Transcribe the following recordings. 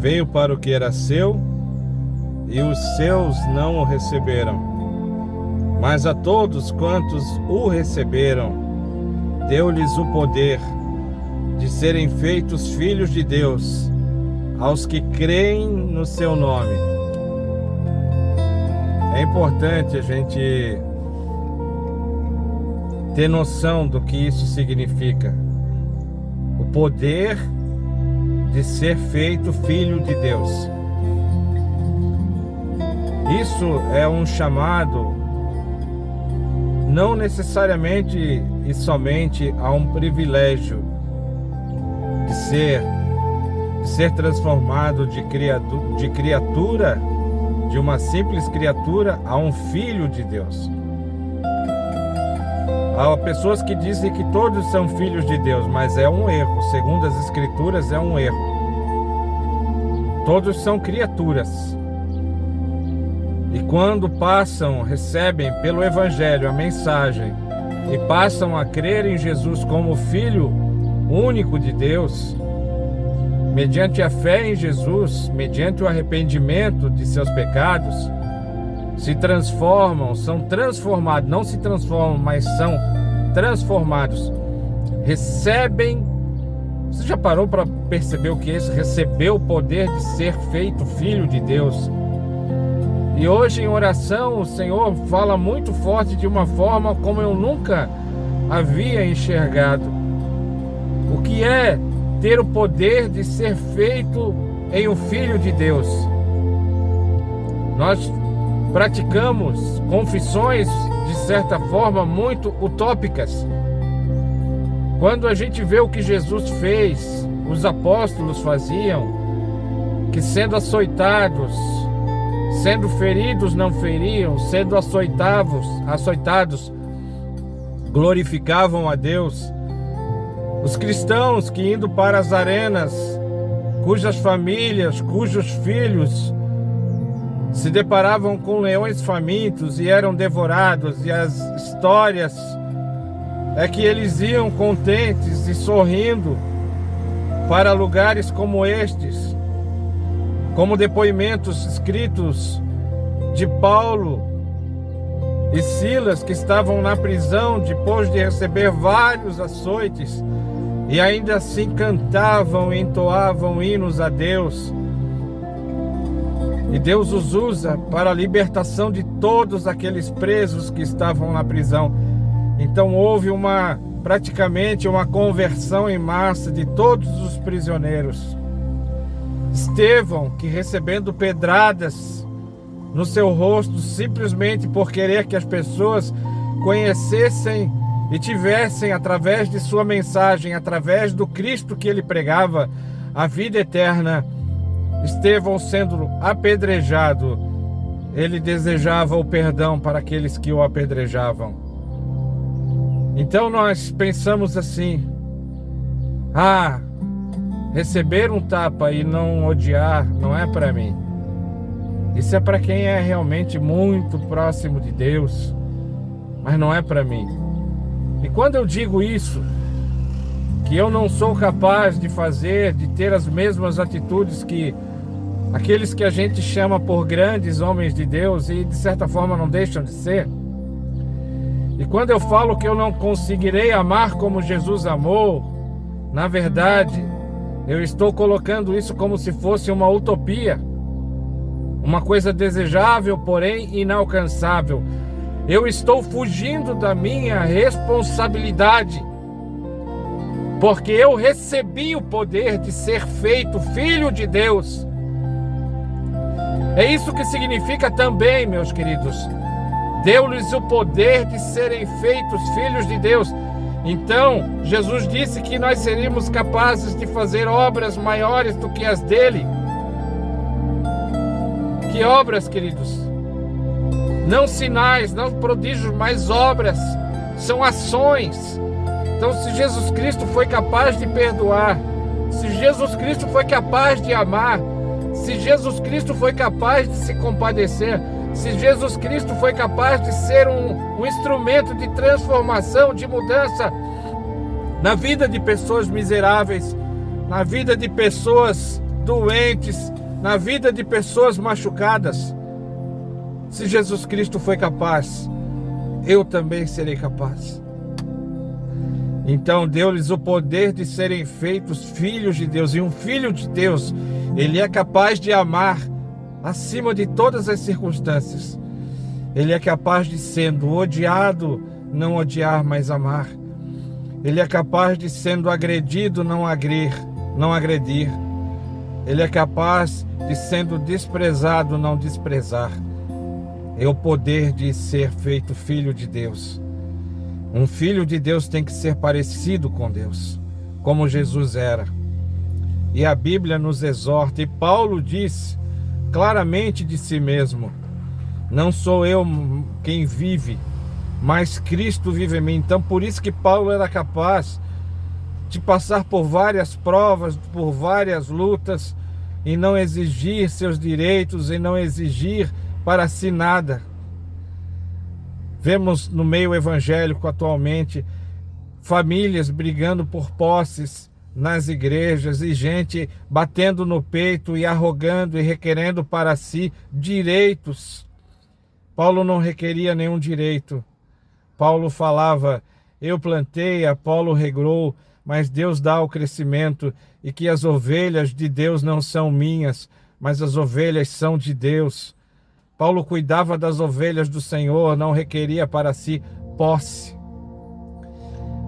Veio para o que era seu, e os seus não o receberam. Mas a todos quantos o receberam, deu-lhes o poder de serem feitos filhos de Deus, aos que creem no seu nome. É importante a gente ter noção do que isso significa. O poder de ser feito filho de Deus. Isso é um chamado não necessariamente e somente a um privilégio de ser transformado de criatura, de uma simples criatura, a um filho de Deus. Há pessoas que dizem que todos são filhos de Deus, mas é um erro. Segundo as Escrituras, é um erro. Todos são criaturas. E quando recebem pelo Evangelho a mensagem e passam a crer em Jesus como Filho único de Deus, mediante a fé em Jesus, mediante o arrependimento de seus pecados, se transformam, são transformados, não se transformam, mas são transformados, recebem. Você já parou para perceber o que é isso? Receber o poder de ser feito filho de Deus. E hoje em oração o Senhor fala muito forte de uma forma como eu nunca havia enxergado. O que é ter o poder de ser feito em um filho de Deus? Nós praticamos confissões de certa forma muito utópicas. Quando a gente vê o que Jesus fez, os apóstolos faziam, que sendo açoitados, sendo feridos não feriam, sendo açoitados glorificavam a Deus. Os cristãos que indo para as arenas, cujas famílias, cujos filhos se deparavam com leões famintos e eram devorados, e as histórias é que eles iam contentes e sorrindo para lugares como estes, como depoimentos escritos de Paulo e Silas, que estavam na prisão depois de receber vários açoites, e ainda assim cantavam e entoavam hinos a Deus. E Deus os usa para a libertação de todos aqueles presos que estavam na prisão. Então houve praticamente uma conversão em massa de todos os prisioneiros. Estevão, que recebendo pedradas no seu rosto, simplesmente por querer que as pessoas conhecessem e tivessem, através de sua mensagem, através do Cristo que ele pregava, a vida eterna. Estevão sendo apedrejado, ele desejava o perdão para aqueles que o apedrejavam. Então nós pensamos assim: receber um tapa e não odiar não é para mim. Isso é para quem é realmente muito próximo de Deus, mas não é para mim. E quando eu digo isso, que eu não sou capaz de ter as mesmas atitudes que aqueles que a gente chama por grandes homens de Deus e de certa forma não deixam de ser. E quando eu falo que eu não conseguirei amar como Jesus amou, na verdade, eu estou colocando isso como se fosse uma utopia, uma coisa desejável, porém inalcançável. Eu estou fugindo da minha responsabilidade, porque eu recebi o poder de ser feito filho de Deus. É isso que significa também, meus queridos. Deu-lhes o poder de serem feitos filhos de Deus. Então, Jesus disse que nós seríamos capazes de fazer obras maiores do que as dele. Que obras, queridos? Não sinais, não prodígios, mas obras. São ações. Então, se Jesus Cristo foi capaz de perdoar, se Jesus Cristo foi capaz de amar, se Jesus Cristo foi capaz de se compadecer, se Jesus Cristo foi capaz de ser um instrumento de transformação, de mudança na vida de pessoas miseráveis, na vida de pessoas doentes, na vida de pessoas machucadas. Se Jesus Cristo foi capaz, eu também serei capaz. Então deu-lhes o poder de serem feitos filhos de Deus. E um filho de Deus, ele é capaz de amar acima de todas as circunstâncias. Ele é capaz de, sendo odiado, não odiar, mas amar. Ele é capaz de, sendo agredido, não agredir. Ele é capaz de, sendo desprezado, não desprezar. É o poder de ser feito filho de Deus. Um filho de Deus tem que ser parecido com Deus, como Jesus era. E a Bíblia nos exorta, e Paulo diz claramente de si mesmo: não sou eu quem vive, mas Cristo vive em mim. Então por isso que Paulo era capaz de passar por várias provas, por várias lutas, e não exigir seus direitos, e não exigir para si nada. Vemos no meio evangélico atualmente famílias brigando por posses nas igrejas e gente batendo no peito e arrogando e requerendo para si direitos. Paulo não requeria nenhum direito. Paulo falava: eu plantei, Apolo regou, mas Deus dá o crescimento, e que as ovelhas de Deus não são minhas, mas as ovelhas são de Deus. Paulo cuidava das ovelhas do Senhor, não requeria para si posse.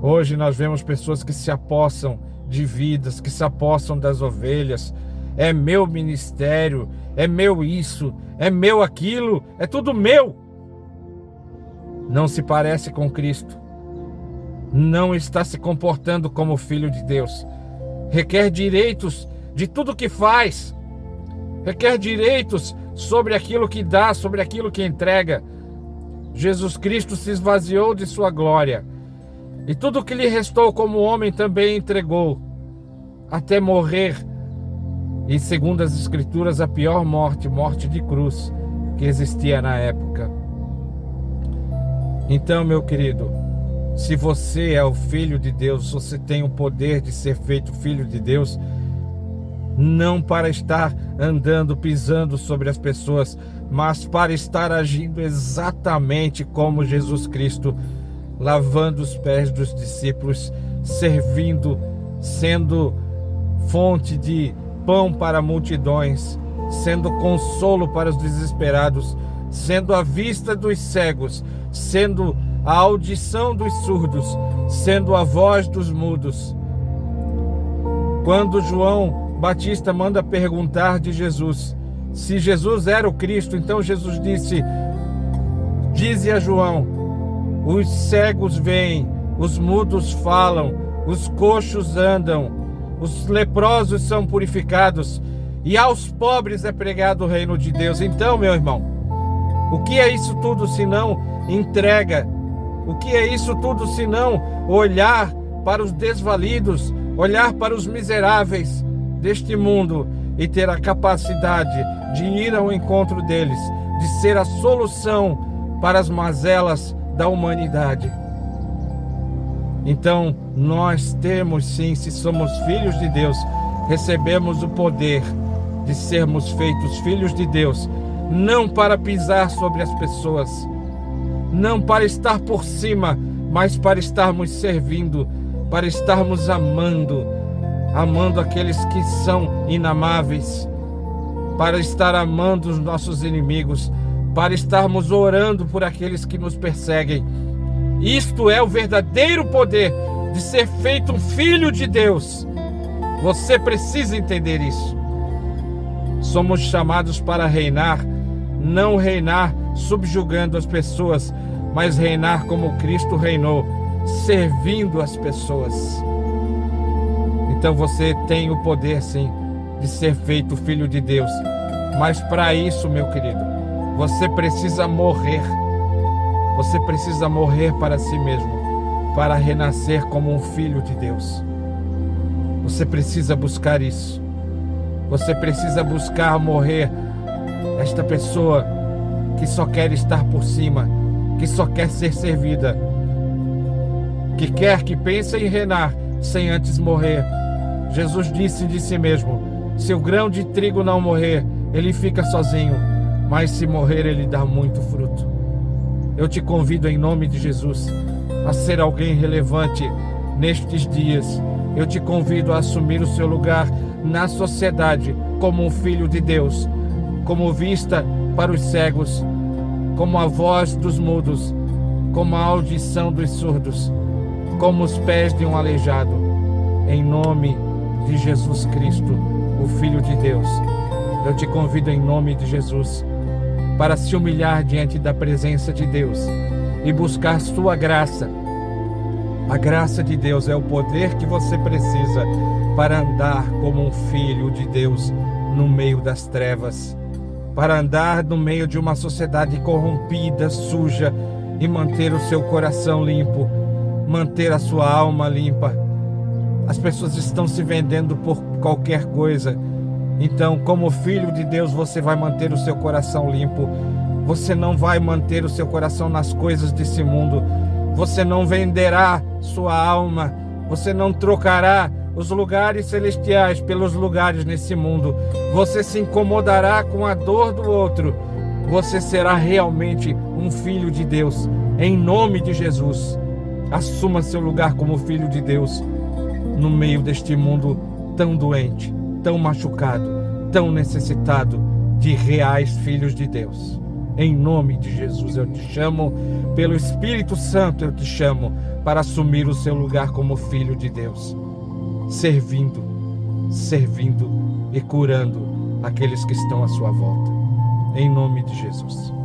Hoje nós vemos pessoas que se apossam de vidas, que se apossam das ovelhas. É meu ministério, é meu isso, é meu aquilo, é tudo meu. Não se parece com Cristo. Não está se comportando como filho de Deus. Requer direitos de tudo que faz. Requer direitos sobre aquilo que dá, sobre aquilo que entrega. Jesus Cristo se esvaziou de sua glória, e tudo que lhe restou como homem também entregou, até morrer. E segundo as Escrituras, a pior morte, morte de cruz, que existia na época. Então, meu querido, se você é o filho de Deus, você tem o poder de ser feito filho de Deus, não para estar andando, pisando sobre as pessoas, mas para estar agindo exatamente como Jesus Cristo, lavando os pés dos discípulos, servindo, sendo fonte de pão para multidões, sendo consolo para os desesperados, sendo a vista dos cegos, sendo a audição dos surdos, sendo a voz dos mudos. Quando João Batista manda perguntar de Jesus se Jesus era o Cristo, então Jesus disse: dize a João, os cegos veem, os mudos falam, os coxos andam, os leprosos são purificados, e aos pobres é pregado o reino de Deus. Então, meu irmão, o que é isso tudo senão entrega? O que é isso tudo senão olhar para os desvalidos, olhar para os miseráveis deste mundo e ter a capacidade de ir ao encontro deles, de ser a solução para as mazelas da humanidade? Então, nós temos sim, se somos filhos de Deus, recebemos o poder de sermos feitos filhos de Deus, não para pisar sobre as pessoas, não para estar por cima, mas para estarmos servindo, para estarmos amando aqueles que são inamáveis, para estar amando os nossos inimigos, para estarmos orando por aqueles que nos perseguem. Isto é o verdadeiro poder de ser feito um filho de Deus. Você precisa entender isso. Somos chamados para reinar, não reinar subjugando as pessoas, mas reinar como Cristo reinou, servindo as pessoas. Então você tem o poder sim de ser feito filho de Deus, mas para isso, meu querido, você precisa morrer. Você precisa morrer para si mesmo, para renascer como um filho de Deus. Você precisa buscar isso. Você precisa buscar morrer esta pessoa que só quer estar por cima, que só quer ser servida, que quer que pense em reinar sem antes morrer. Jesus disse de si mesmo: Se o grão de trigo não morrer, ele fica sozinho, mas se morrer, ele dá muito fruto. Eu te convido em nome de Jesus a ser alguém relevante nestes dias. Eu te convido a assumir o seu lugar na sociedade como um filho de Deus, como vista para os cegos, como a voz dos mudos, como a audição dos surdos, como os pés de um aleijado. Em nome de Jesus Cristo, o Filho de Deus, eu te convido em nome de Jesus para se humilhar diante da presença de Deus e buscar sua graça. A graça de Deus é o poder que você precisa para andar como um filho de Deus no meio das trevas, para andar no meio de uma sociedade corrompida, suja, e manter o seu coração limpo, manter a sua alma limpa. As pessoas estão se vendendo por qualquer coisa. Então, como filho de Deus, você vai manter o seu coração limpo. Você não vai manter o seu coração nas coisas desse mundo. Você não venderá sua alma. Você não trocará os lugares celestiais pelos lugares nesse mundo. Você se incomodará com a dor do outro. Você será realmente um filho de Deus. Em nome de Jesus, assuma seu lugar como filho de Deus no meio deste mundo tão doente, tão machucado, tão necessitado de reais filhos de Deus. Em nome de Jesus eu te chamo, pelo Espírito Santo eu te chamo para assumir o seu lugar como filho de Deus, servindo e curando aqueles que estão à sua volta. Em nome de Jesus.